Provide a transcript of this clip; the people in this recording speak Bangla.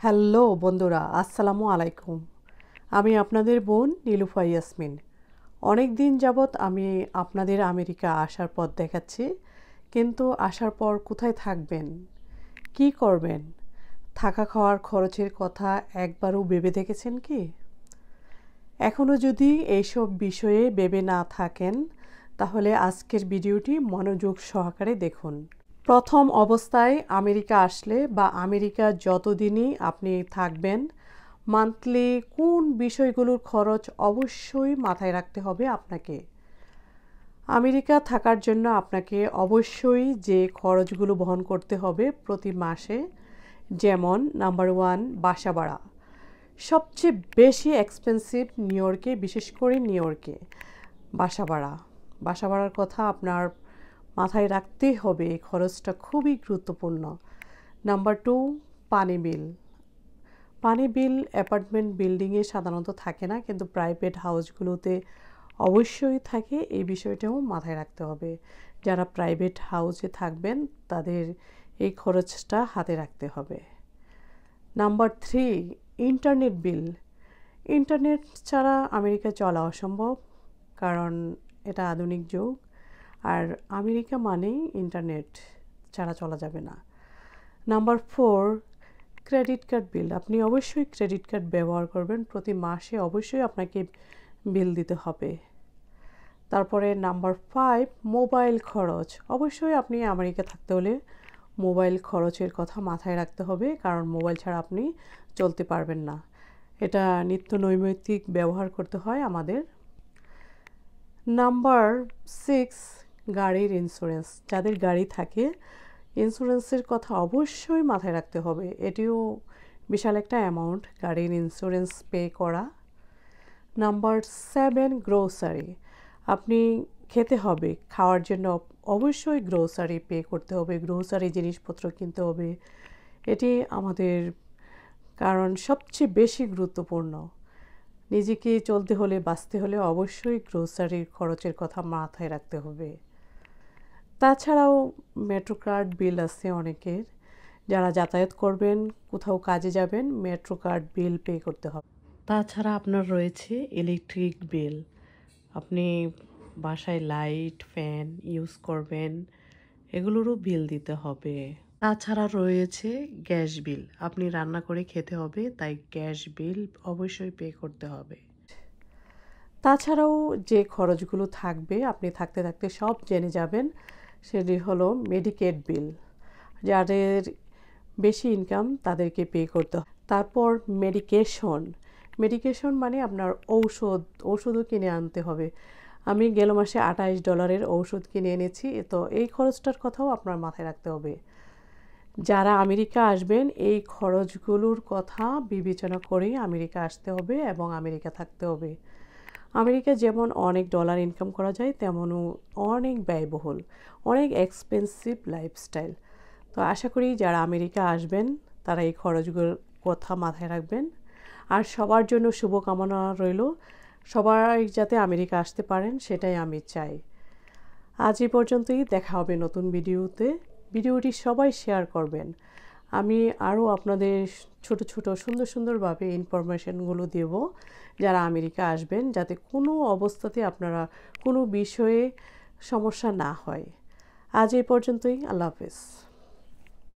হ্যালো বন্ধুরা, আসসালামু আলাইকুম। আমি আপনাদের বোন নীলুফা ইয়াসমিন। অনেক দিন যাবৎ আমি আপনাদের আমেরিকা আসার পথ দেখাচ্ছি, কিন্তু আসার পর কোথায় থাকবেন, কি করবেন, থাকা খাওয়ার খরচের কথা একবারও ভেবে দেখেছেন কি? এখনও যদি এইসব বিষয়ে ভেবে না থাকেন, তাহলে আজকের ভিডিওটি মনোযোগ সহকারে দেখুন। প্রথম অবস্থায় আমেরিকা আসলে বা আমেরিকা যতদিনই আপনি থাকবেন, মান্থলি কোন বিষয়গুলোর খরচ অবশ্যই মাথায় রাখতে হবে আপনাকে। আমেরিকা থাকার জন্য আপনাকে অবশ্যই যে খরচগুলো বহন করতে হবে প্রতি মাসে, যেমন নাম্বার 1, বাসা ভাড়া। সবচেয়ে বেশি এক্সপেন্সিভ নিউ ইয়র্কে, বিশেষ করে নিউ ইয়র্কে বাসা ভাড়ার কথা আপনার মাথায় রাখতেই হবে। এই খরচটা খুবই গুরুত্বপূর্ণ। নাম্বার 2, পানি বিল অ্যাপার্টমেন্ট বিল্ডিংয়ে সাধারণত থাকে না, কিন্তু প্রাইভেট হাউসগুলোতে অবশ্যই থাকে। এই বিষয়টাও মাথায় রাখতে হবে। যারা প্রাইভেট হাউসে থাকবেন তাদের এই খরচটা হাতে রাখতে হবে। Number 3, internet bill. ইন্টারনেট ছাড়া আমেরিকায় চলা অসম্ভব, কারণ এটা আধুনিক যুগ, আর আমেরিকা মানেই ইন্টারনেট ছাড়া চলা যাবে না। নাম্বার 4, ক্রেডিট কার্ড বিল। আপনি অবশ্যই ক্রেডিট কার্ড ব্যবহার করবেন, প্রতি মাসে অবশ্যই আপনাকে বিল দিতে হবে। তারপরে নাম্বার 5, মোবাইল খরচ। অবশ্যই আপনি আমেরিকা থাকতে হলে মোবাইল খরচের কথা মাথায় রাখতে হবে, কারণ মোবাইল ছাড়া আপনি চলতে পারবেন না। এটা নিত্য নৈমিত্তিক ব্যবহার করতে হয় আমাদের। নাম্বার 6, গাড়ির ইন্স্যুরেন্স। যাদের গাড়ি থাকে, ইন্স্যুরেন্সের কথা অবশ্যই মাথায় রাখতে হবে। এটিও বিশাল একটা অ্যামাউন্ট, গাড়ির ইন্স্যুরেন্স পে করা। Number 7, grocery. আপনি খেতে হবে, খাওয়ার জন্য অবশ্যই গ্রোসারি পে করতে হবে, গ্রোসারি জিনিসপত্র কিনতে হবে। এটি আমাদের কারণ সবচেয়ে বেশি গুরুত্বপূর্ণ। নিজেকে চলতে হলে, বাঁচতে হলে অবশ্যই গ্রোসারির খরচের কথা মাথায় রাখতে হবে। তাছাড়াও মেট্রো কার্ড বিল আছে অনেকের। যারা যাতায়াত করবেন, কোথাও কাজে যাবেন, মেট্রো কার্ড বিল পে করতে হবে। তাছাড়া আপনার রয়েছে ইলেকট্রিক বিল। আপনি বাসায় লাইট, ফ্যান ইউজ করবেন, এগুলোরও বিল দিতে হবে। তাছাড়া রয়েছে গ্যাস বিল। আপনি রান্না করে খেতে হবে, তাই গ্যাস বিল অবশ্যই পে করতে হবে। তাছাড়াও যে খরচগুলো থাকবে, আপনি থাকতে থাকতে সব জেনে যাবেন, সেটি হলো মেডিকেড বিল। যাদের বেশি ইনকাম তাদেরকে পে করতে হবে। তারপর মেডিকেশন মানে আপনার ওষুধও কিনে আনতে হবে। আমি গেল মাসে $28 ঔষধ কিনে এনেছি, তো এই খরচটার কথাও আপনার মাথায় রাখতে হবে। যারা আমেরিকা আসবেন, এই খরচগুলোর কথা বিবেচনা করেই আমেরিকা আসতে হবে এবং আমেরিকা থাকতে হবে। আমেরিকা যেমন অনেক ডলার ইনকাম করা যায়, তেমনও অনেক ব্যয়বহুল, অনেক এক্সপেন্সিভ লাইফস্টাইল। তো আশা করি যারা আমেরিকা আসবেন তারা এই খরচগুলোর কথা মাথায় রাখবেন। আর সবার জন্য শুভকামনা রইল, সবাই যাতে আমেরিকা আসতে পারেন, সেটাই আমি চাই। আজ এই পর্যন্তই, দেখা হবে নতুন ভিডিওতে। ভিডিওটি সবাই শেয়ার করবেন। আমি আরও আপনাদের ছোট ছোট সুন্দরভাবে ইনফরমেশনগুলো দেব যারা আমেরিকা আসবেন, যাতে কোনো অবস্থাতে আপনারা কোনো বিষয়ে সমস্যা না হয়। আজ এই পর্যন্তই, আল্লাহ হাফেজ।